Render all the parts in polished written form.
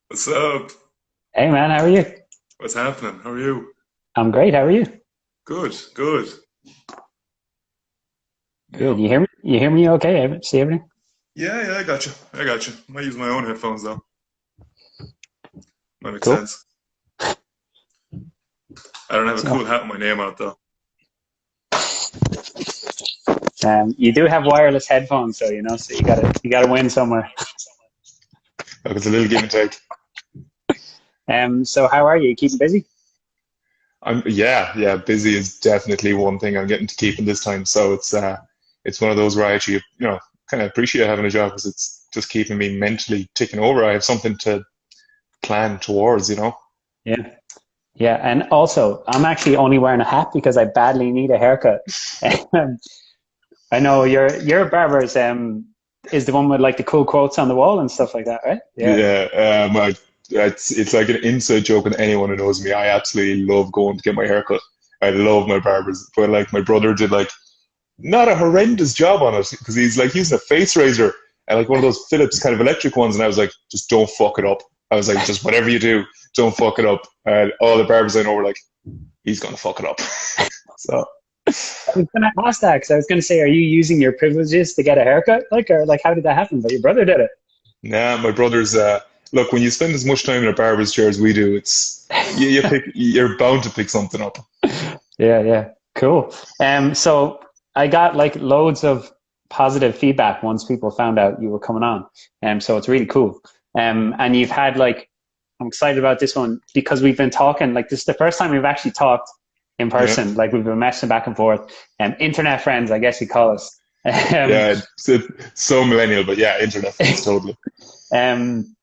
What's up? Hey man, how are you? What's happening? How are you? I'm great. How are you? Good, good. Good. Yeah, You hear me? You hear me okay? See everything? yeah, I got you. I got you. I might use my own headphones though. Might make Cool. sense. I don't have a So, cool hat with my name on it though. you do have wireless headphones, so so you gotta win somewhere. Look, it's a little give and take. So how are you? Keeping busy? Yeah. Busy is definitely one thing I'm getting to keep in this time. So it's one of those where I actually kind of appreciate having a job because it's just keeping me mentally ticking over. I have something to plan towards. Yeah. Yeah. And also, I'm actually only wearing a hat because I badly need a haircut. Um, I know your barber's is the one with like the cool quotes on the wall and stuff like that, right? Yeah. Yeah, it's like an inside joke with anyone who knows me. I absolutely love going to get my haircut. I love my barbers, but like my brother did like not a horrendous job on it because he's like using a face razor and like one of those Philips kind of electric ones, and I was like, just don't fuck it up. I was like, just whatever you do, don't fuck it up. And all the barbers I know were like, he's gonna fuck it up. So I was gonna ask that because I was gonna say, are you using your privileges to get a haircut? Like, or like, how did that happen? But your brother did it. nah, my brother's look, when you spend as much time in a barber's chair as we do, it's you're bound to pick something up. Yeah, yeah, cool. So I got like loads of positive feedback once people found out you were coming on. So it's really cool. And you've had like, I'm excited about this one because we've been talking. Like, this is the first time we've actually talked in Yeah. person. Like, we've been messaging back and forth. Internet friends, I guess you call us. Um, Yeah, it's so millennial, but yeah, internet friends totally. um,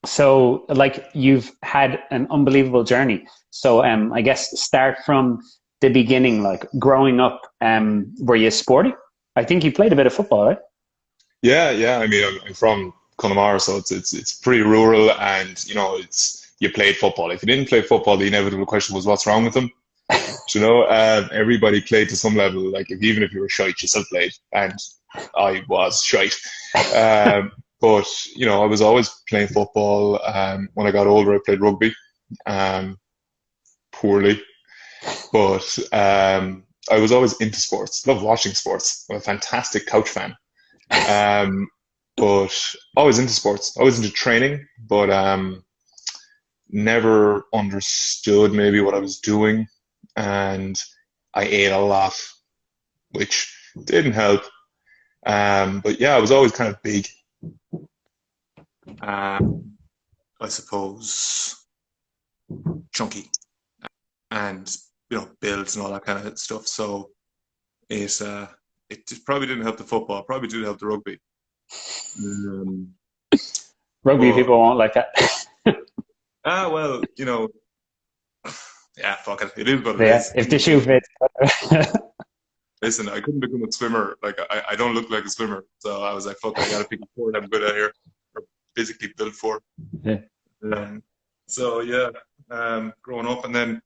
so like you've had an unbelievable journey. So I guess start from the beginning, like growing up. Were you sporty? I think you played a bit of football, right? Yeah. I mean, I'm from Connemara, so it's pretty rural, and it's you played football. If you didn't play football, the inevitable question was, what's wrong with them? Everybody played to some level. Like even if you were shite, you still played, and I was shite. But I was always playing football. When I got older, I played rugby. Um, Poorly. But I was always into sports. Love watching sports. I'm a fantastic couch fan. Um, but always into sports. Always into training, but never understood maybe what I was doing, and I ate a lot, which didn't help. But yeah, I was always kind of big. Um, I suppose chunky and builds and all that kind of stuff. So it it just probably didn't help the football. Probably did help the rugby. Um, Rugby but people won't like that. well, yeah, fuck it. It is what it Yeah, is. if the shoe fits. Listen, I couldn't become a swimmer. Like I don't look like a swimmer, so I was like, fuck, I gotta pick a sport I'm good at here, or physically built for. Yeah. Um, so yeah, growing up, and then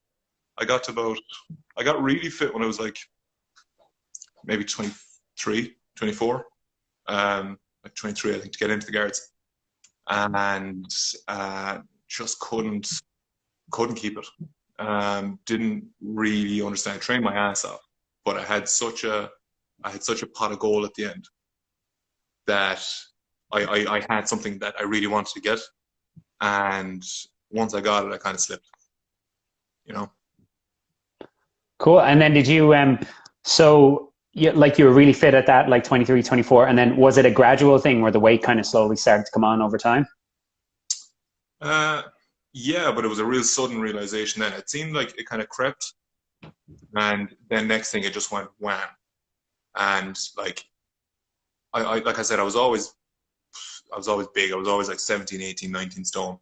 I got really fit when I was like maybe 23, 24, like 23, I think, to get into the guards, and just couldn't keep it. Didn't really understand. I trained my ass off, but I had such a pot of gold at the end that I had something that I really wanted to get, and once I got it, I kind of slipped. You know. Cool. And then did you so like you were really fit at that, like 23, 24, and then was it a gradual thing where the weight kind of slowly started to come on over time? Uh, yeah, but it was a real sudden realization. Then it seemed like it kind of crept, and then next thing it just went wham. And like like I said, I was always big. I was always like 17, 18, 19 stone.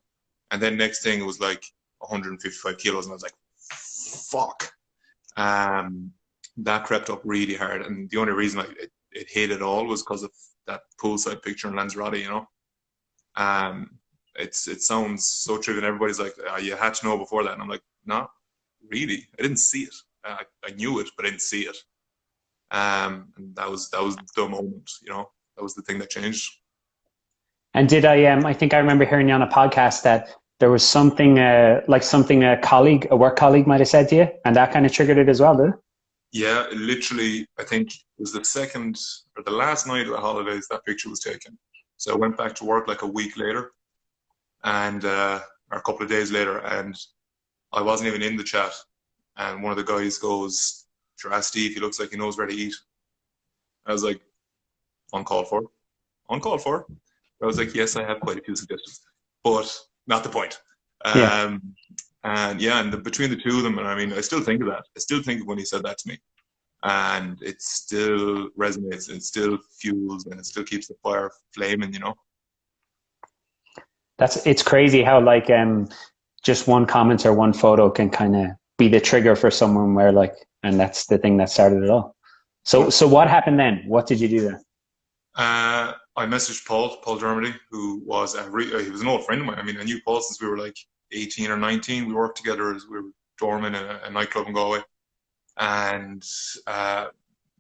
And then next thing it was like 155 kilos, and I was like, fuck. Um, that crept up really hard, and the only reason it hit at all was because of that poolside picture in Lanzarote. Um, it sounds so trivial. Everybody's like, you had to know before that, and I'm like, not really. I didn't see it. I knew it, but I didn't see it. And that was the moment. That was the thing that changed. And did I think I remember hearing you on a podcast that there was something like something a work colleague might have said to you, and that kind of triggered it as well, did it? Yeah, literally, I think it was the second or the last night of the holidays that picture was taken. So I went back to work like a week later, and or a couple of days later, and I wasn't even in the chat. And one of the guys goes, "Sure, ask Steve. He looks like he knows where to eat." I was like, "Uncalled for, uncalled for." I was like, "Yes, I have quite a few suggestions, but not the point." Yeah. Um, and yeah, and between the two of them, and I mean, I still think of that. I still think of when he said that to me, and it still resonates, and it still fuels, and it still keeps the fire flaming. You know? It's crazy how like just one comment or one photo can kind of be the trigger for someone where like, and that's the thing that started it all. So Totally. so what happened then? What did you do then? I messaged Paul Germany, who was he was an old friend of mine. I mean, I knew Paul since we were like 18 or 19. We worked together as we were doormen in a nightclub in Galway. And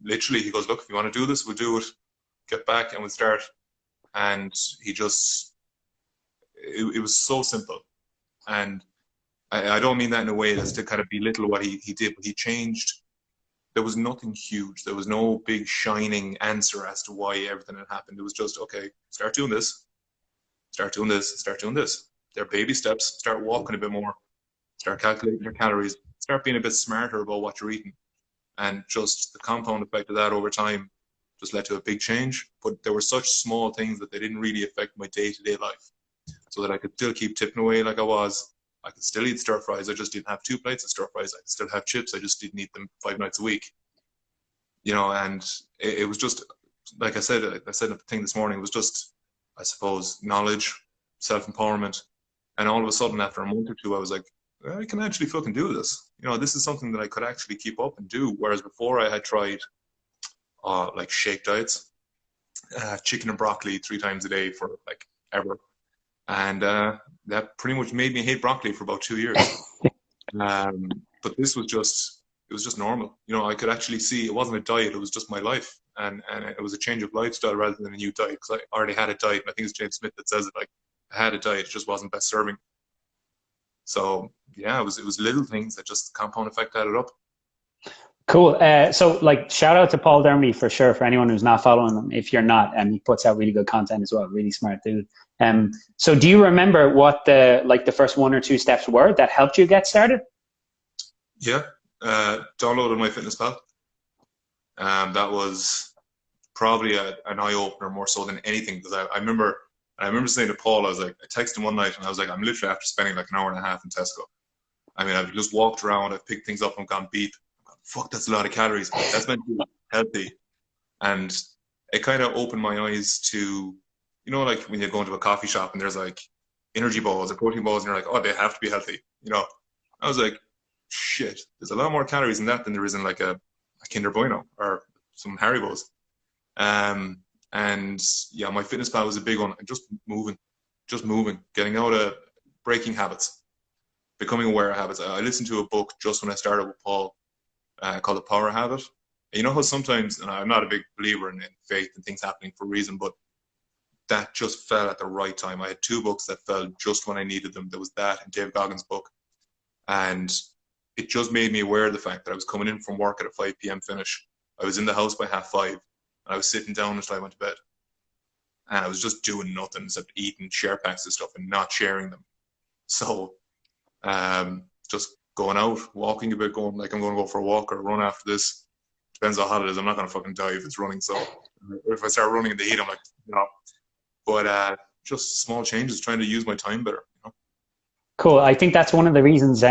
literally, he goes, "Look, if you want to do this, we'll do it. Get back and we'll start." And he just, it was so simple. And I don't mean that in a way that's to kind of belittle what he did, but he changed. There was nothing huge. There was no big shining answer as to why everything had happened. It was just, okay, start doing this, start doing this, start doing this. They're baby steps. Start walking a bit more. Start calculating your calories. Start being a bit smarter about what you're eating. And just the compound effect of that over time just led to a big change. But there were such small things that they didn't really affect my day-to-day life, so that I could still keep tipping away like I was. I could still eat stir fries. I just didn't have 2 plates of stir fries. I could still have chips. I just didn't eat them 5 nights a week. You know, and it was just, like I said the thing this morning, it was just, I suppose, knowledge, self-empowerment. And all of a sudden, after a month or two, I was like, I can actually fucking do this. You know, this is something that I could actually keep up and do. Whereas before I had tried like shake diets, chicken and broccoli 3 times a day for like ever. And that pretty much made me hate broccoli for about 2 years. But this was just, it was just normal. You know, I could actually see it wasn't a diet; it was just my life, and it was a change of lifestyle rather than a new diet. Because I already had a diet, and I think it's James Smith that says it. Like, I had a diet, it just wasn't best serving. So yeah, it was little things that just compound effect added up. Cool. So like shout out to Paul Dermody for sure. For anyone who's not following him, if you're not, he puts out really good content as well. Really smart dude. So do you remember what the first one or two steps were that helped you get started? Yeah, downloaded MyFitnessPal. That was probably an eye opener more so than anything, because I remember saying to Paul, I was like, I texted him one night and I was like, I'm literally after spending like an hour and a half in Tesco. I mean, I've just walked around, I've picked things up and gone beep. Fuck, that's a lot of calories. That's meant to be healthy. And it kind of opened my eyes to, you know, like when you go into a coffee shop and there's like energy balls or protein balls and you're like, oh, they have to be healthy. You know, I was like, shit, there's a lot more calories in that than there is in like a Kinder Bueno or some Haribos. And yeah, my fitness pal was a big one. Just moving, getting out of breaking habits, becoming aware of habits. I listened to a book just when I started with Paul called The Power Habit. And you know how sometimes, and I'm not a big believer in faith and things happening for a reason, but that just fell at the right time. I had 2 books that fell just when I needed them. There was that and Dave Goggins' book. And it just made me aware of the fact that I was coming in from work at a 5 p.m. finish. I was in the house by 5:30, and I was sitting down until I went to bed. And I was just doing nothing except eating share packs of stuff and not sharing them. So just going out, walking a bit, going like I'm going to go for a walk or a run after this. Depends how hot it is. I'm not going to fucking die if it's running. So if I start running in the heat, I'm like, no. But just small changes, trying to use my time better. You know? Cool. I think that's one of the reasons,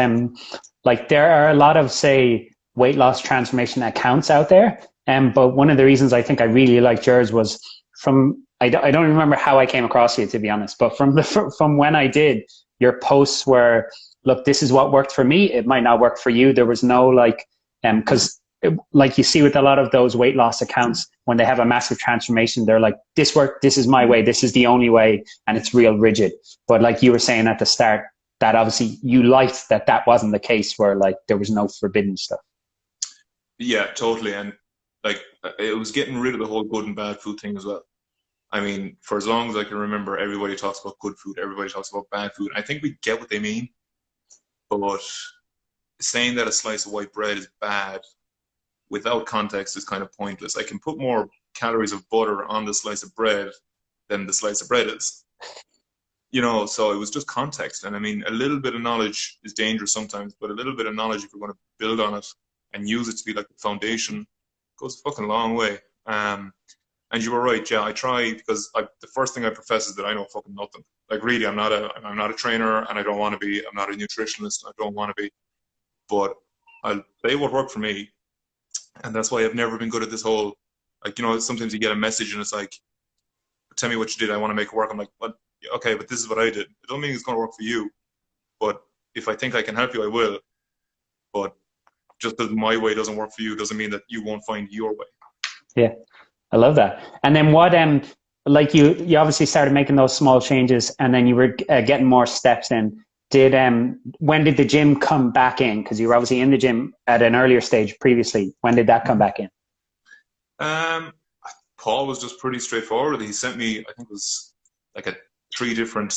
like there are a lot of, say, weight loss transformation accounts out there. But one of the reasons I think I really liked yours was I don't remember how I came across you, to be honest, but from when I did, your posts were, look, this is what worked for me. It might not work for you. There was no like, because like you see with a lot of those weight loss accounts, when they have a massive transformation, they're like, this worked, this is my way, this is the only way, and it's real rigid. But like you were saying at the start, that obviously you liked that wasn't the case, where like there was no forbidden stuff. Yeah, totally. And like it was getting rid of the whole good and bad food thing as well. I mean, for as long as I can remember, everybody talks about good food, everybody talks about bad food. I think we get what they mean, but saying that a slice of white bread is bad without context is kind of pointless. I can put more calories of butter on the slice of bread than the slice of bread is. So it was just context. And I mean, a little bit of knowledge is dangerous sometimes, but a little bit of knowledge, if you're going to build on it and use it to be like the foundation, goes a fucking long way. And you were right, yeah. I try because the first thing I profess is that I know fucking nothing. Like really, I'm not a trainer, and I don't want to be. I'm not a nutritionist. I don't want to be. But I'll say what worked for me, and that's why I've never been good at this whole, like, sometimes you get a message and it's like, tell me what you did. I want to make it work. I'm like, what? Okay, but this is what I did. It don't mean it's going to work for you, but if I think I can help you, I will. But just because my way doesn't work for you doesn't mean that you won't find your way. Yeah, I love that. And then what, like you obviously started making those small changes, and then you were getting more steps in. When did the gym come back in? Because you were obviously in the gym at an earlier stage previously. When did that come back in? Paul was just pretty straightforward. He sent me, I think it was like 3 different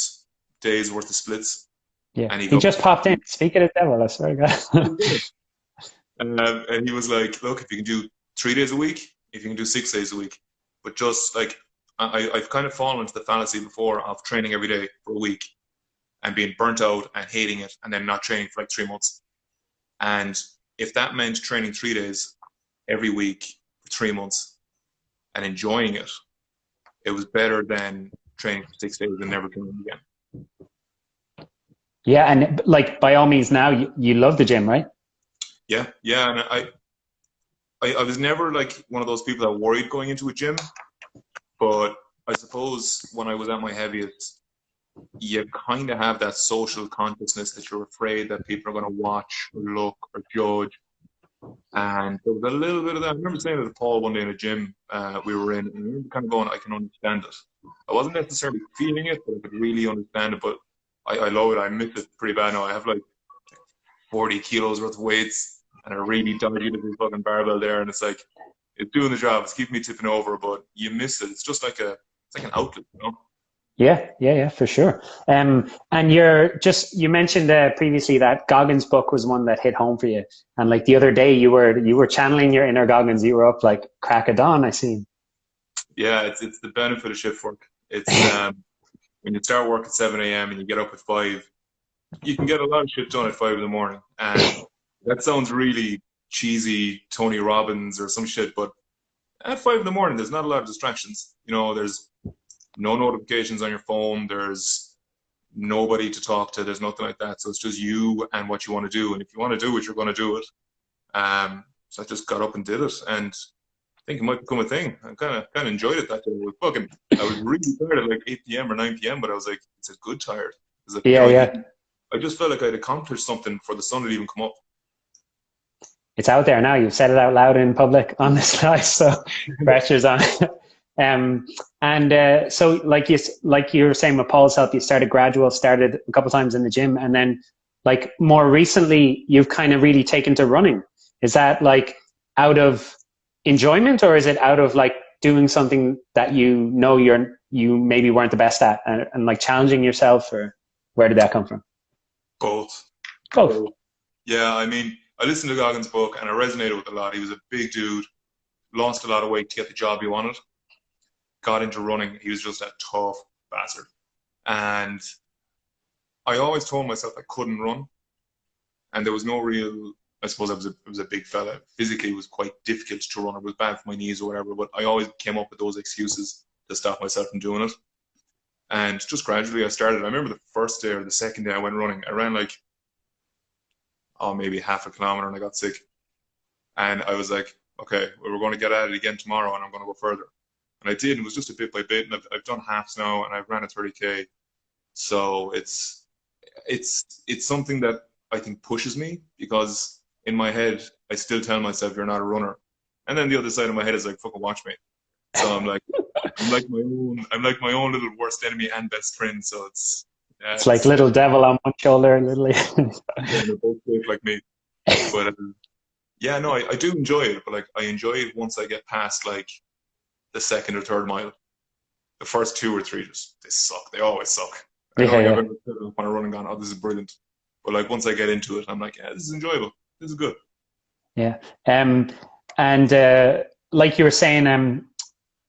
days worth of splits. Yeah, and he just popped in. Speak of the devil, I swear to God. And he was like, look, if you can do 3 days a week, if you can do 6 days a week, but just like, I've kind of fallen into the fallacy before of training every day for a week and being burnt out and hating it and then not training for like 3 months. And if that meant training 3 days every week for 3 months and enjoying it, it was better than training for 6 days and never training again. Yeah, and like by all means now you love the gym, right? Yeah, and I was never like one of those people that worried going into a gym, but I suppose when I was at my heaviest, you kind of have that social consciousness that you're afraid that people are going to watch or look or judge. And there was a little bit of that. I remember saying to Paul one day in a gym we were in, and I remember kind of going, I can understand it. I wasn't necessarily feeling it, but I could really understand it. But I love it. I miss it pretty bad now. I have like 40 kilos worth of weights and a really dodgy little fucking barbell there, and it's like, it's doing the job. It's keeping me tipping over, but you miss it. It's just like it's like an outlet, Yeah, for sure. And you mentioned previously that Goggins book was one that hit home for you. And like the other day, you were channeling your inner Goggins. You were up like crack of dawn, I see. Yeah, it's the benefit of shift work. It's when you start work at 7 a.m. and you get up at 5, you can get a lot of shit done at 5 in the morning. And that sounds really cheesy, Tony Robbins or some shit, but at 5 in the morning, there's not a lot of distractions. There's no notifications on your phone. There's nobody to talk to. There's nothing like that. So it's just you and what you want to do. And if you want to do it, you're going to do it. So I just got up and did it, and I think it might become a thing. I kind of enjoyed it that day. I was really tired at like 8 p.m. or 9 p.m., but I was like, it's a good tired. Like, yeah. I just felt like I'd accomplished something for the sun to even come up. It's out there now. You've said it out loud in public on this slide, so pressure's on. So like you were saying with Paul's help, you started a couple times in the gym, and then like more recently, you've kind of really taken to running. Is that like out of enjoyment, or is it out of like doing something that you maybe weren't the best at, and like challenging yourself, or where did that come from? Both. Yeah, I mean, I listened to Goggins' book and I resonated with a lot. He was a big dude, lost a lot of weight to get the job he wanted, got into running. He was just a tough bastard. And I always told myself I couldn't run. And there was no real, I suppose I was a big fella. Physically, it was quite difficult to run. It was bad for my knees or whatever, but I always came up with those excuses to stop myself from doing it. And just gradually I started. I remember the first day or the second day I went running. I ran like, maybe half a kilometer, and I got sick. And I was like, okay, well, we're going to get at it again tomorrow, and I'm going to go further. And I did. It was just a bit by bit, and I've done halves now, and I've ran a 30K. So it's something that I think pushes me, because in my head I still tell myself you're not a runner, and then the other side of my head is like, fucking watch me. So I'm like my own little worst enemy and best friend. So it's like little devil on one shoulder, literally. Yeah, they're both shaped like me. But yeah, no, I do enjoy it, but like I enjoy it once I get past like the second or third mile. the first two or three just they suck. They always suck. I don't Yeah, think I've yeah, ever put up on a run and gone, oh, this is brilliant. But like once I get into it, I'm like, yeah, this is enjoyable. This is good. yeah. And like you were saying,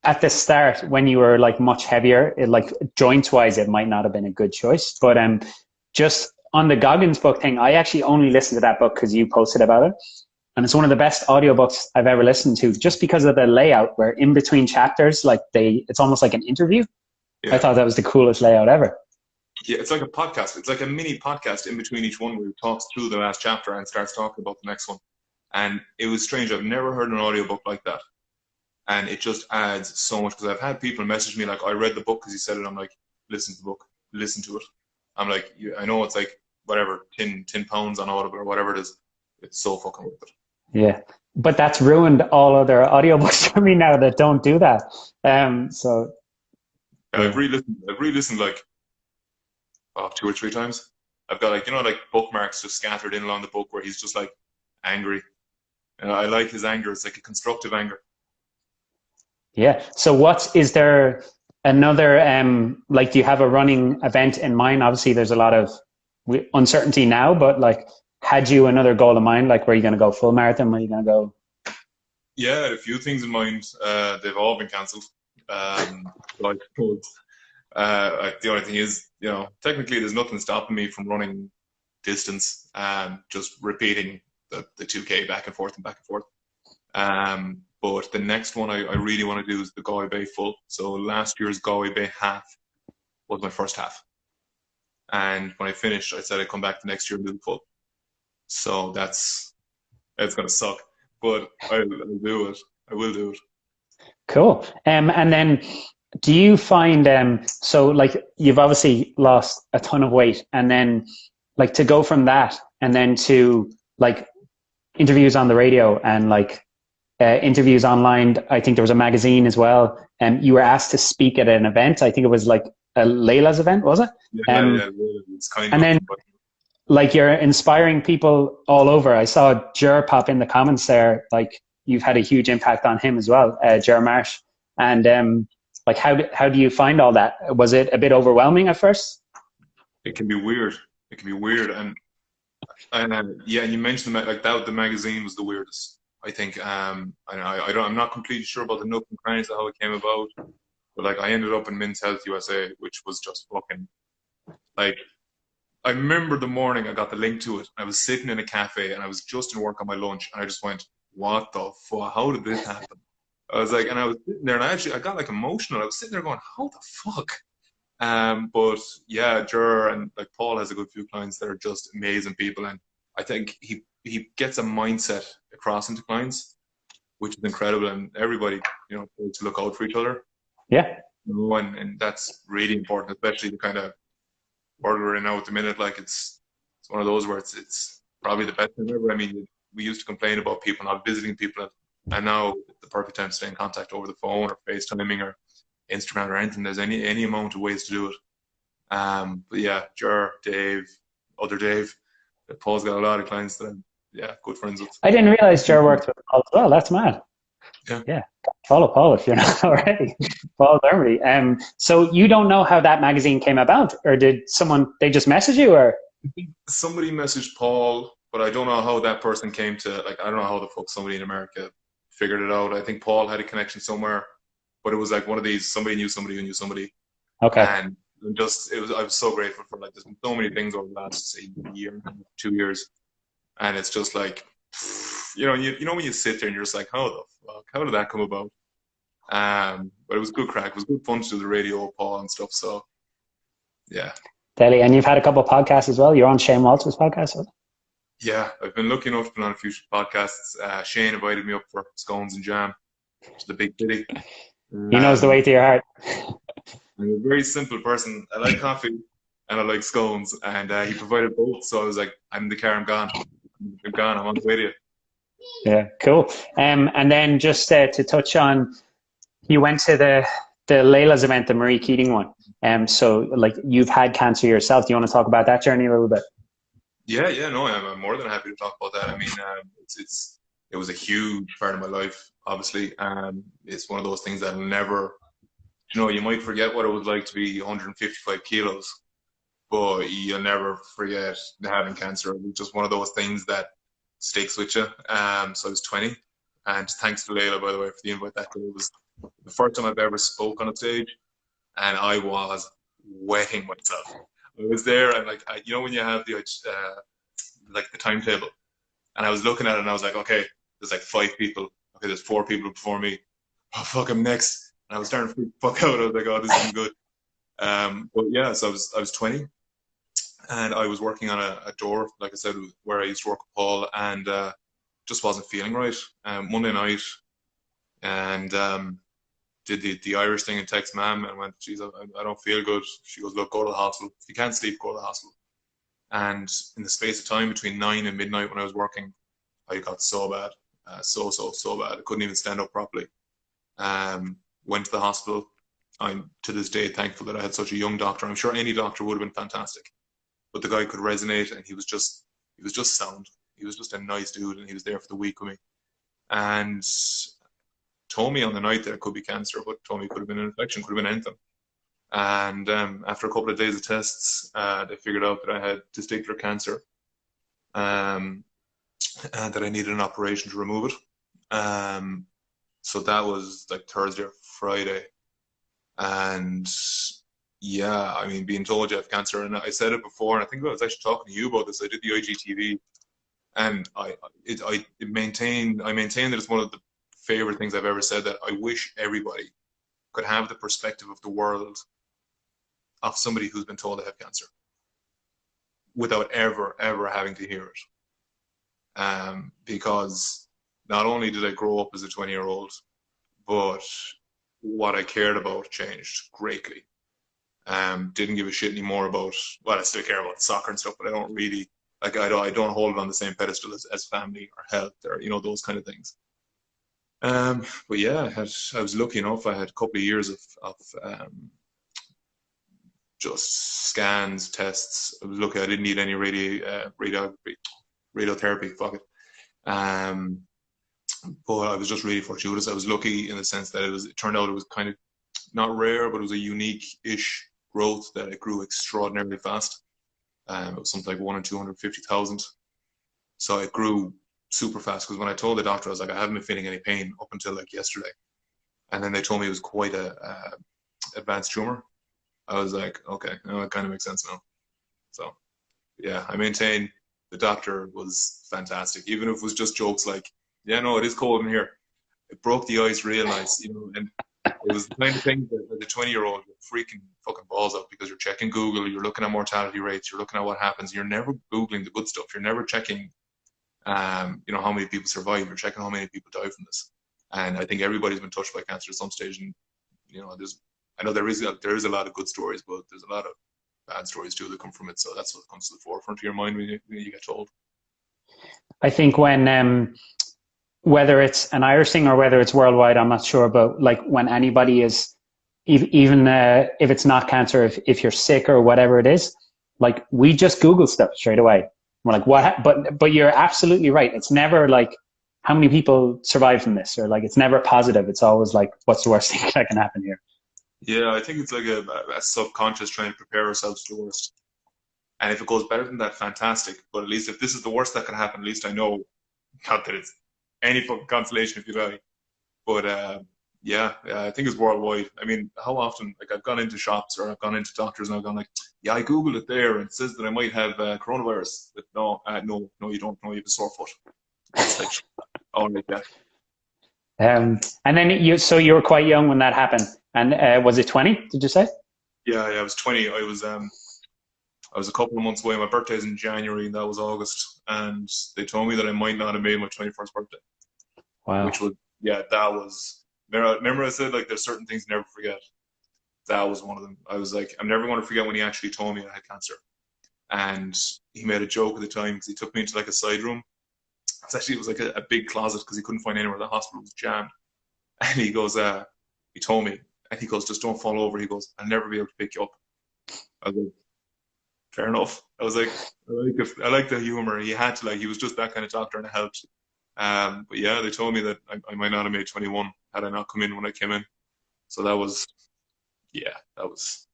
at the start when you were like much heavier, like joints wise, it might not have been a good choice. But just on the Goggins book thing, I actually only listened to that book because you posted about it. And it's one of the best audiobooks I've ever listened to just because of the layout where in between chapters, like it's almost like an interview. I Yeah. thought that was the coolest layout ever. Yeah, it's like a podcast. It's like a mini podcast in between each one where he talks through the last chapter and starts talking about the next one. And it was strange. I've never heard an audiobook like that. And it just adds so much because I've had people message me like, I read the book because you said it. I'm like, listen to the book, listen to it. I'm like, yeah, I know it's like whatever, 10 pounds on Audible or whatever it is. It's so fucking worth it. Yeah. But that's ruined all other audiobooks for me now that don't do that. So Yeah, yeah. I've re-listened like 2 or 3 times. I've got like, like bookmarks just scattered in along the book where he's just like angry. And I like his anger. It's like a constructive anger. Yeah. So is there another, like, do you have a running event in mind? Obviously there's a lot of uncertainty now, but like, had you another goal in mind? Like, were you going to go full marathon? Were you going to go? Yeah, I had a few things in mind. They've all been cancelled. Like, the only thing is, technically there's nothing stopping me from running distance and just repeating the 2K back and forth and back and forth. But the next one I really want to do is the Galway Bay Full. So last year's Galway Bay half was my first half. And when I finished, I said I'd come back the next year and do the full. So it's going to suck, but I'll do it. I will do it. Cool. And then do you find, so like you've obviously lost a ton of weight and then like to go from that and then to like interviews on the radio and like interviews online. I think there was a magazine as well. And you were asked to speak at an event. I think it was like a Layla's event, was it? Yeah, it's kind and of. then like you're inspiring people all over. I saw Jer pop in the comments there. Like you've had a huge impact on him as well, Jer Marsh. And like how do you find all that? Was it a bit overwhelming at first? It can be weird. It can be weird, and yeah, and you mentioned like that. The magazine was the weirdest. I think. I'm not completely sure about the nook and crannies of how it came about, but like I ended up in Men's Health USA, which was just fucking like. I remember the morning I got the link to it. I was sitting in a cafe and I was just in work on my lunch, and I just went, "What the fuck? How did this happen?" I was like, and I was sitting there, and I got like emotional. I was sitting there going, "How the fuck?" But yeah, Jer and like Paul has a good few clients that are just amazing people, and I think he gets a mindset across into clients, which is incredible, and everybody to look out for each other. Yeah, and that's really important, especially the kind of world we're in now at the minute. Like it's one of those where it's probably the best thing ever. I mean, we used to complain about people not visiting people, and now it's the perfect time to stay in contact over the phone or FaceTiming or Instagram or anything. There's any amount of ways to do it. But yeah, Jer, Dave, other Dave, Paul's got a lot of clients that I'm good friends with. I didn't realize Jer worked with Paul as well. That's mad. Yeah. Follow Paul if you're not already. Paul Dermody. So you don't know how that magazine came about, or did they just message you, or? Somebody messaged Paul, but I don't know how that person came to, like, I don't know how the fuck somebody in America figured it out. I think Paul had a connection somewhere, but it was like one of these, somebody knew somebody who knew somebody. Okay. And I was so grateful for, like, there's been so many things over the last, say, year, 2 years. And it's just like, when you sit there and you're just like, how the fuck, how did that come about? But it was good crack. It was good fun to do the radio with Paul and stuff. So, yeah. Deli, and you've had a couple of podcasts as well. You're on Shane Walters' podcast, right? Yeah, I've been lucky enough to be on a few podcasts. Shane invited me up for scones and jam to the big city. He knows the way to your heart. I'm a very simple person. I like coffee and I like scones, and he provided both. So I was like, I'm in the car, I'm gone. I'm on the way to you. Yeah, cool. And then just to touch on, you went to the Layla's event, the Marie Keating one. So like you've had cancer yourself. Do you want to talk about that journey a little bit? Yeah, no, I'm more than happy to talk about that. I mean, it was a huge part of my life, obviously. It's one of those things that I'll never You know, you might forget what it was like to be 155 kilos, but you'll never forget having cancer. It was just one of those things that sticks with you. So I was 20, and thanks to Layla, by the way, for the invite that day. It was the first time I've ever spoke on a stage, and I was wetting myself. I was there, and like, you know, when you have the like the timetable, and I was looking at it, and I was like, okay, there's like 5 people. Okay, there's 4 people before me. Oh fuck, I'm next. And I was starting to freak the fuck out. I was like, oh, this isn't good. But yeah, so I was 20, and I was working on a door, like I said, where I used to work with Paul, and just wasn't feeling right. Monday night, and did the Irish thing and text mom and went, geez, I don't feel good. She goes, look, go to the hospital. If you can't sleep, go to the hospital. And in the space of time between 9 and midnight when I was working, I got so bad, so bad. I couldn't even stand up properly. Went to the hospital. I'm to this day thankful that I had such a young doctor. I'm sure any doctor would have been fantastic, but the guy could resonate, and he was just sound. He was just a nice dude, and he was there for the week with me, and told me on the night that it could be cancer, but told me it could have been an infection, could have been anything. And after a couple of days of tests, they figured out that I had testicular cancer, um, and that I needed an operation to remove it. So that was like Thursday or Friday. And yeah, I mean, being told you have cancer, and I said it before, and I think I was actually talking to you about this. I did the IGTV, and I maintain that it's one of the favorite things I've ever said. That I wish everybody could have the perspective of the world of somebody who's been told they have cancer without ever having to hear it. Because not only did I grow up as a 20-year-old, but what I cared about changed greatly. Didn't give a shit anymore about, well, I still care about soccer and stuff, but I don't really, like, I don't hold it on the same pedestal as family or health or, you know, those kind of things. But yeah, I was lucky enough. I had a couple of years of just scans, tests. I was lucky I didn't need any radiotherapy. Fuck it. Um, but I was just really fortuitous. I was lucky in the sense that it turned out it was kind of not rare, but it was a unique-ish growth that it grew extraordinarily fast. It was something like 1 in 250,000. So it grew super fast because when I told the doctor, I was like, I haven't been feeling any pain up until like yesterday. And then they told me it was quite a advanced tumor. I was like, okay, now it kind of makes sense now. So yeah, I maintain the doctor was fantastic. Even if it was just jokes like, yeah, no, it is cold in here. It broke the ice real nice, you know, and it was the kind of thing that as a 20-year-old, you're freaking fucking balls out because you're checking Google, you're looking at mortality rates, you're looking at what happens. You're never Googling the good stuff. You're never checking, you know, how many people survive. You're checking how many people die from this. And I think everybody's been touched by cancer at some stage. And, you know, I know there is a lot of good stories, but there's a lot of bad stories too that come from it. So that's what comes to the forefront of your mind when you get told. I think when whether it's an Irish thing or whether it's worldwide, I'm not sure. But like when anybody is, even if it's not cancer, if you're sick or whatever it is, like we just Google stuff straight away. We're like, what? But you're absolutely right. It's never like how many people survive from this, or like it's never positive. It's always like, what's the worst thing that can happen here? Yeah, I think it's like a subconscious trying to prepare ourselves for the worst. And if it goes better than that, fantastic. But at least if this is the worst that can happen, at least I know, not that it's any fucking consolation if you die. But yeah, I think it's worldwide. I mean, how often, like I've gone into shops or I've gone into doctors and I've gone like, yeah, I Googled it there and it says that I might have coronavirus. But no, you don't know you have a sore foot. It's like, oh, like that. And then so you were quite young when that happened. And was it 20? Did you say? Yeah, I was 20. I was a couple of months away. My birthday's in January, and that was August. And they told me that I might not have made my 21st birthday, Wow. which was, yeah, that was. Remember I said like there's certain things you never forget. That was one of them. I was like, I'm never going to forget when he actually told me I had cancer. And he made a joke at the time because he took me into like a side room. It was like a big closet because he couldn't find anywhere. The hospital was jammed. And he goes, he told me, and he goes, just don't fall over. He goes, I'll never be able to pick you up. I was like, fair enough. I was like, I like the humor. He had to, like, he was just that kind of doctor and it helped. But yeah, they told me that I might not have made 21 had I not come in when I came in. So that was yeah, that was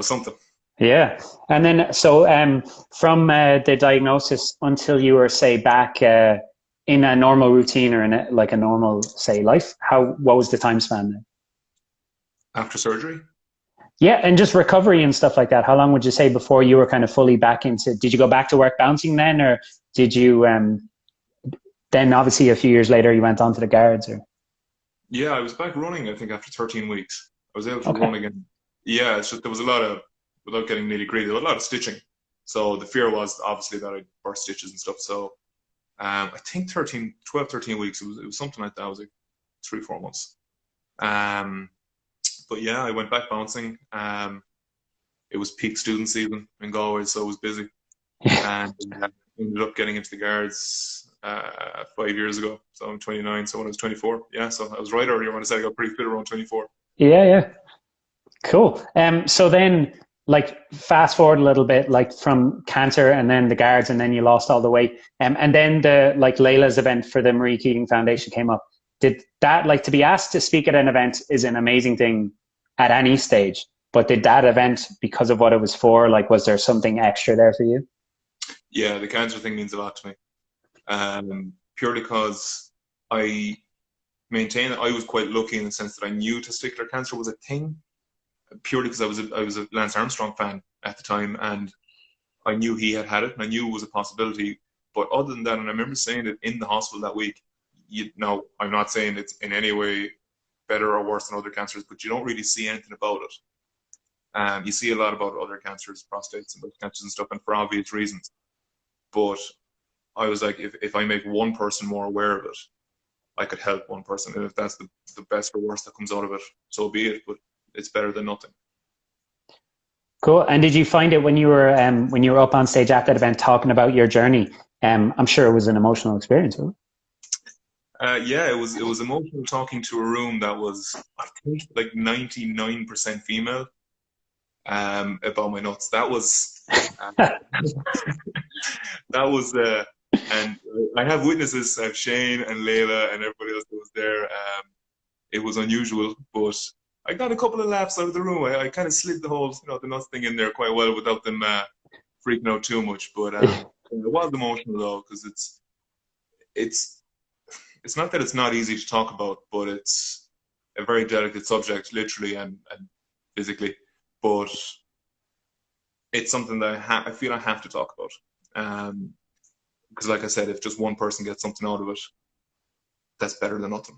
something. Yeah. And then, so from the diagnosis until you were, say, back in a normal routine or in like a normal, say, life, what was the time span then? After surgery. Yeah, and just recovery and stuff like that. How long would you say before you were kind of fully back into? Did you go back to work bouncing then, or did you then obviously a few years later you went on to the guards? Or Yeah, I was back running, I think, after 13 weeks. I was able to run okay, again. Yeah, it's just there was a lot of, without getting nitty gritty, there was a lot of stitching. So the fear was obviously that I'd burst stitches and stuff. So I think 12, 13 weeks, it was something like that. It was like 3, 4 months. Um, but yeah, I went back bouncing. It was peak student season in Galway, so it was busy. And ended up getting into the guards 5 years ago. So I'm 29. So when I was 24, yeah. So I was right earlier when I said I got pretty fit around 24. yeah, yeah, cool. So then, like, fast forward a little bit, like from cancer and then the guards, and then you lost all the weight, and then the like Layla's event for the Marie Keating Foundation came up. Did that, like, to be asked to speak at an event is an amazing thing at any stage? But did that event, because of what it was for, like, was there something extra there for you? Yeah, the cancer thing means a lot to me. Purely because I maintain that I was quite lucky in the sense that I knew testicular cancer was a thing. Purely because I was a Lance Armstrong fan at the time, and I knew he had had it, and I knew it was a possibility. But other than that, and I remember saying it in the hospital that week. I'm not saying it's in any way better or worse than other cancers, but you don't really see anything about it. You see a lot about other cancers, prostates and breast cancers and stuff, and for obvious reasons. But I was like, if I make one person more aware of it, I could help one person. And if that's the best or worst that comes out of it, so be it. But it's better than nothing. Cool. And did you find it when you were up on stage at that event talking about your journey? I'm sure it was an emotional experience, wasn't Yeah, it was emotional talking to a room that was, I think, like 99% female. About my nuts. That was it? that was and I have witnesses. I have Shane and Layla and everybody else that was there. It was unusual, but I got a couple of laughs out of the room. I kind of slid the whole, the nuts thing in there quite well without them freaking out too much. But it was emotional though, because it's it's not that it's not easy to talk about, but it's a very delicate subject, literally and physically. But it's something that I feel I have to talk about. Because, like I said, if just one person gets something out of it, that's better than nothing.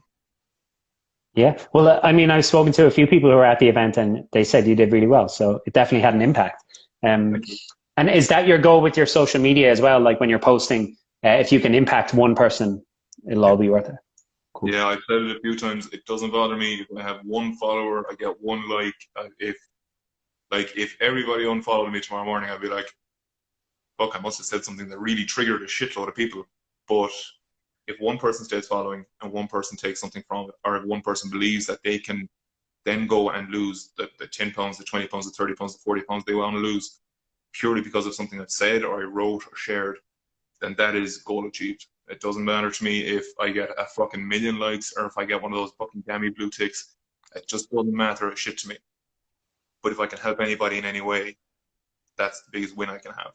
Yeah. Well, I mean, I've spoken to a few people who were at the event and they said you did really well. So it definitely had an impact. Um, Thank you. and is that your goal with your social media as well? Like when you're posting, if you can impact one person, it'll Yeah. all be worth it. Cool. Yeah, I've said it a few times. It doesn't bother me if I have one follower, I get one like. If everybody unfollowed me tomorrow morning, I'd be like, fuck, I must have said something that really triggered a shitload of people. But if one person stays following and one person takes something from it, or if one person believes that they can then go and lose the 10 pounds, the 20 pounds, the 30 pounds, the 40 pounds they want to lose purely because of something I've said or I wrote or shared, then that is goal achieved. It doesn't matter to me if I get a fucking million likes or if I get one of those fucking gammy blue ticks. It just doesn't matter a shit to me. But if I can help anybody in any way, that's the biggest win I can have.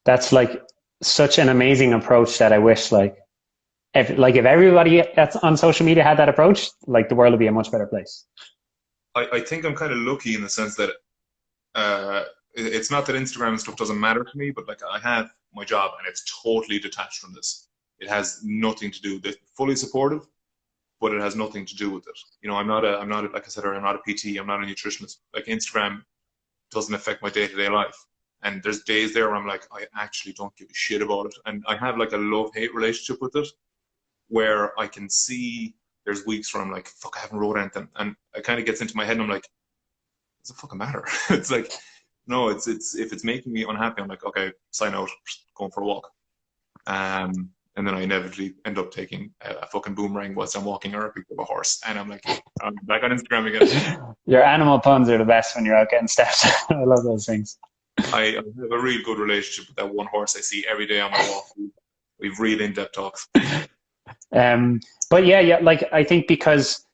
That's like such an amazing approach that I wish if everybody that's on social media had that approach, like the world would be a much better place. I think I'm kind of lucky in the sense that it's not that Instagram and stuff doesn't matter to me, but like I have my job and it's totally detached from this. It has nothing to do with it. Fully supportive, but it has nothing to do with it. I'm not like I said, I'm not a PT, I'm not a nutritionist. Like Instagram doesn't affect my day-to-day life. And there's days there where I'm like, I actually don't give a shit about it. And I have like a love-hate relationship with it where I can see there's weeks where I'm like, fuck, I haven't wrote anything. And it kind of gets into my head and I'm like, what's the fucking matter? It's like, no, it's if it's making me unhappy, I'm like, okay, sign out, going for a walk. And then I inevitably end up taking a fucking boomerang whilst I'm walking or I pick up a horse. And I'm like, I'm back on Instagram again. Your animal puns are the best when you're out getting steps. I love those things. I have a really good relationship with that one horse I see every day on my walk. We've real in-depth talks. But yeah, like I think because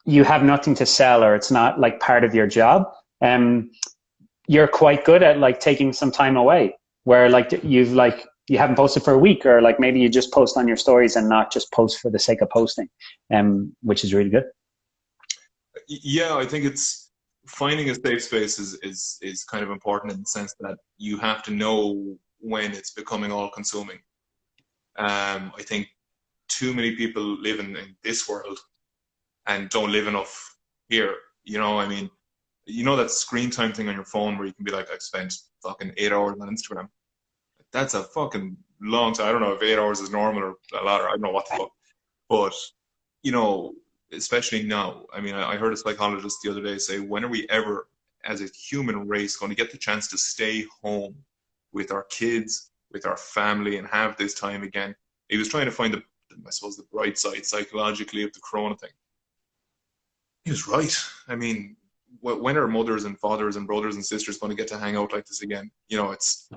you have nothing to sell or it's not like part of your job, um, you're quite good at like taking some time away where like you haven't posted for a week, or like maybe you just post on your stories and not just post for the sake of posting, which is really good. Yeah, I think it's finding a safe space is kind of important in the sense that you have to know when it's becoming all consuming. I think too many people live in this world and don't live enough here. You know, I mean, you know that screen time thing on your phone where you can be like, I've spent fucking 8 hours on Instagram. That's a fucking long time. I don't know if 8 hours is normal or a lot, or I don't know what the fuck. But, you know, especially now, I mean, I heard a psychologist the other day say, when are we ever, as a human race, going to get the chance to stay home with our kids, with our family, and have this time again? He was trying to find I suppose, the bright side psychologically of the Corona thing. He was right. I mean, when are mothers and fathers and brothers and sisters going to get to hang out like this again? You know, it's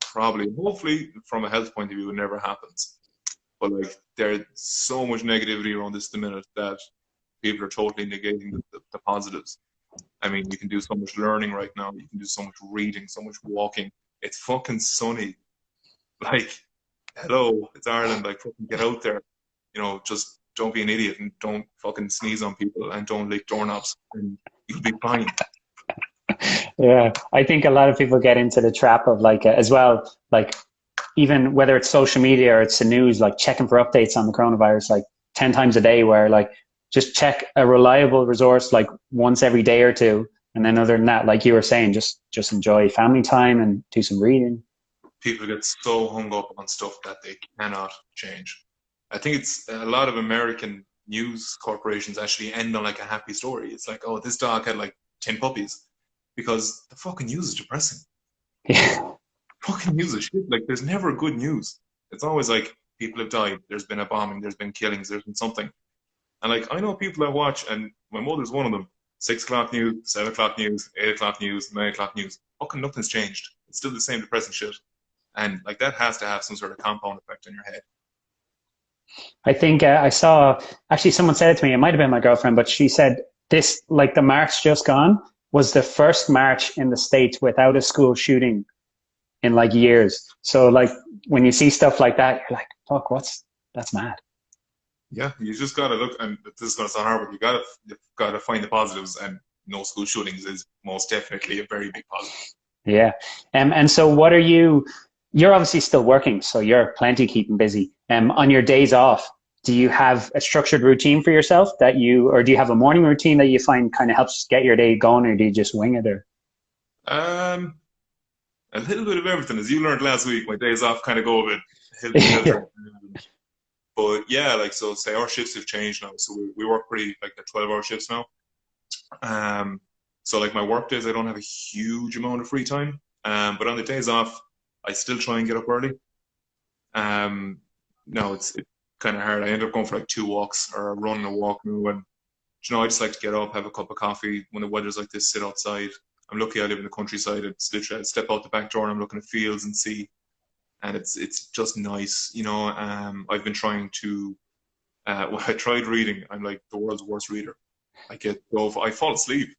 probably, hopefully, from a health point of view, it never happens. But like, there's so much negativity around this at the minute that people are totally negating the positives. I mean, you can do so much learning right now. You can do so much reading, so much walking. It's fucking sunny. Like, hello, it's Ireland. Like, fucking get out there. You know, just don't be an idiot and don't fucking sneeze on people and don't lick doorknobs and you'll be fine. Yeah, I think a lot of people get into the trap of like as well, like even whether it's social media or it's the news, like checking for updates on the coronavirus like 10 times a day, where like just check a reliable resource like once every day or two. And then other than that, like you were saying, just enjoy family time and do some reading. People get so hung up on stuff that they cannot change. I think it's a lot of American news corporations actually end on like a happy story. It's like, oh, this dog had like 10 puppies because the fucking news is depressing. Yeah. Fucking news is shit. Like, there's never good news. It's always like people have died, there's been a bombing, there's been killings, there's been something. And like, I know people that watch, and my mother's one of them. 6 o'clock news, 7 o'clock news, 8 o'clock news, 9 o'clock news. Fucking nothing's changed. It's still the same depressing shit. And like, that has to have some sort of compound effect on your head. I think I saw actually someone said it to me. It might have been my girlfriend, but she said this like the march just gone was the first march in the States without a school shooting in like years. So like when you see stuff like that, you're like, fuck, that's mad. Yeah, you just gotta look, and this is gonna sound horrible. You've gotta find the positives, and no school shootings is most definitely a very big positive. Yeah. And so what are you're obviously still working, so you're plenty keeping busy. On your days off, do you have a structured routine for yourself or do you have a morning routine that you find kind of helps get your day going, or do you just wing it or? Um, a little bit of everything, as you learned last week. My days off kind of go a bit hilly shelter. But yeah, like, so say our shifts have changed now, so we work pretty like the 12-hour shifts now. Um, so like my work days, I don't have a huge amount of free time. But on the days off, I still try and get up early. Um, no, it's kind of hard. I end up going for like 2 walks or a run and a walk now. And you know, I just like to get up, have a cup of coffee when the weather's like this, sit outside. I'm lucky I live in the countryside. It's literally I step out the back door and I'm looking at fields and sea, and it's just nice. You know, I've been trying to. Well, I tried reading. I'm like the world's worst reader. I fall asleep.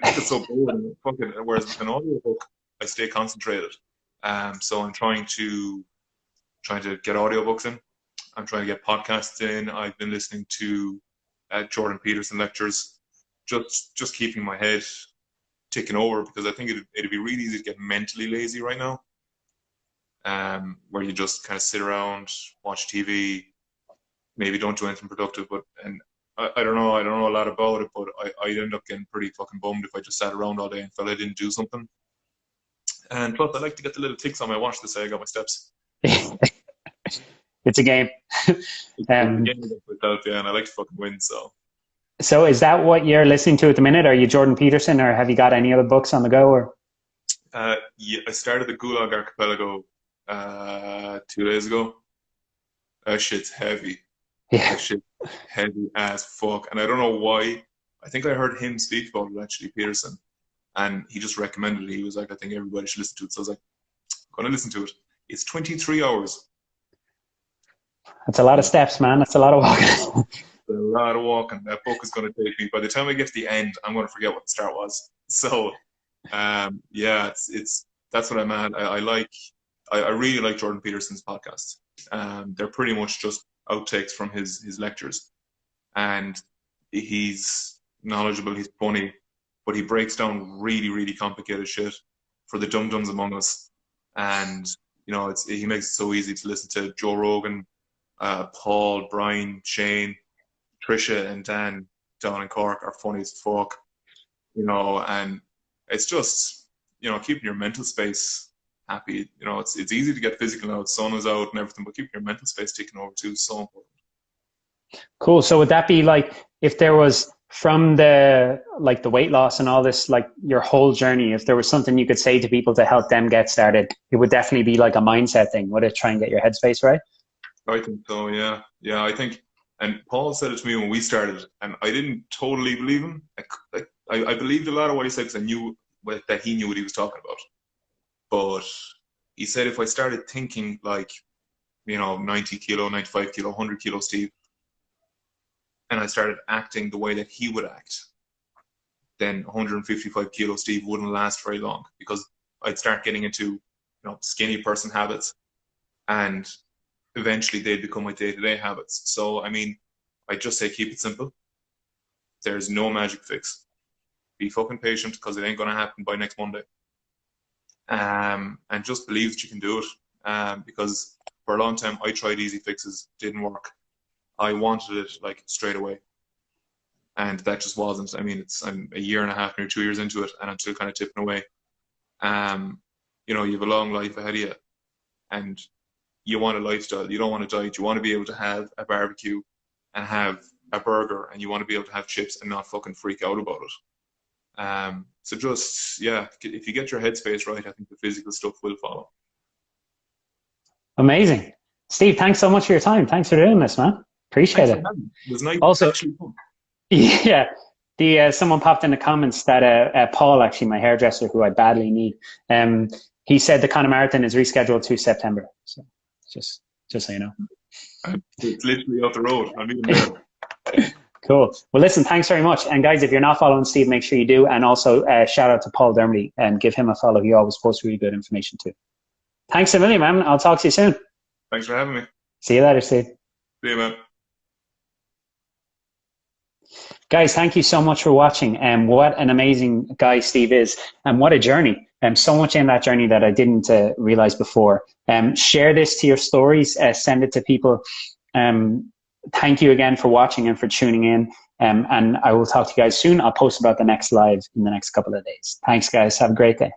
I get so bored. And fucking, whereas with an audiobook, I stay concentrated. So I'm trying to get audiobooks in. I'm trying to get podcasts in. I've been listening to Jordan Peterson lectures, just keeping my head ticking over, because I think it'd be really easy to get mentally lazy right now, where you just kind of sit around, watch TV, maybe don't do anything productive. But and I don't know, a lot about it, but I'd end up getting pretty fucking bummed if I just sat around all day and felt I didn't do something. And plus, I like to get the little ticks on my watch to say I got my steps. It's a game. It's a game without, yeah, and I like to fucking win, so. So is that what you're listening to at the minute? Are you Jordan Peterson, or have you got any other books on the go? Or Yeah, I started the Gulag Archipelago 2 days ago. That shit's heavy. yeah, That shit's heavy as fuck. And I don't know why. I think I heard him speak about it, actually, Peterson. And he just recommended it. He was like, I think everybody should listen to it. So I was like, I'm going to listen to it. It's 23 hours. that's a lot of steps, man. That's a lot of walking. a lot of walking. That book is going to take me. By the time I get to the end, I'm going to forget what the start was. So, yeah, it's that's what I'm at. I really like Jordan Peterson's podcast. They're pretty much just outtakes from his lectures, and he's knowledgeable. He's funny, but he breaks down really, really complicated shit for the dum-dums among us. And he makes it so easy to listen to. Joe Rogan, Paul, Brian, Shane, Trisha, and Dan down in Cork are funny as fuck. And it's just keeping your mental space happy. It's easy to get physical now. The sun is out and everything, but keeping your mental space ticking over too is so important. Cool. So would that be like, if there was, from the weight loss and all this, like your whole journey, if there was something you could say to people to help them get started, it would definitely be like a mindset thing. Would it try and get your headspace right? I think so, yeah. I think, and Paul said it to me when we started, and I didn't totally believe him. I believed a lot of what he said because I knew that he knew what he was talking about. But he said if I started thinking like, 90 kilo, 95 kilo, 100 kilo Steve, and I started acting the way that he would act, then 155 kilo Steve wouldn't last very long, because I'd start getting into skinny person habits, and eventually they'd become my day-to-day habits. So I just say keep it simple. There's no magic fix. Be fucking patient, because it ain't gonna happen by next Monday. And just believe that you can do it. Because for a long time I tried easy fixes, didn't work. I wanted it like straight away, and that just wasn't. I'm a year and a half, near 2 years into it, and I'm still kind of tipping away. You have a long life ahead of you, and you want a lifestyle. You don't want to diet. You want to be able to have a barbecue and have a burger, and you want to be able to have chips and not fucking freak out about it. So just, if you get your headspace right, I think the physical stuff will follow. Amazing. Steve, thanks so much for your time. Thanks for doing this, man. Appreciate it. It was nice. Also, actually fun. Yeah, someone popped in the comments that Paul, actually my hairdresser, who I badly need, he said the Conor Marathon is rescheduled to September. So just so you know. It's literally off the road. I'm even there. Cool. Well, listen, thanks very much. And guys, if you're not following Steve, make sure you do. And also shout out to Paul Dermody and give him a follow. He always posts really good information too. Thanks a million, man. I'll talk to you soon. Thanks for having me. See you later, Steve. See you, man. Guys, thank you so much for watching. What an amazing guy Steve is, and what a journey. So much in that journey that I didn't realize before. Share this to your stories, send it to people. Thank you again for watching and for tuning in. And I will talk to you guys soon. I'll post about the next live in the next couple of days. Thanks, guys. Have a great day.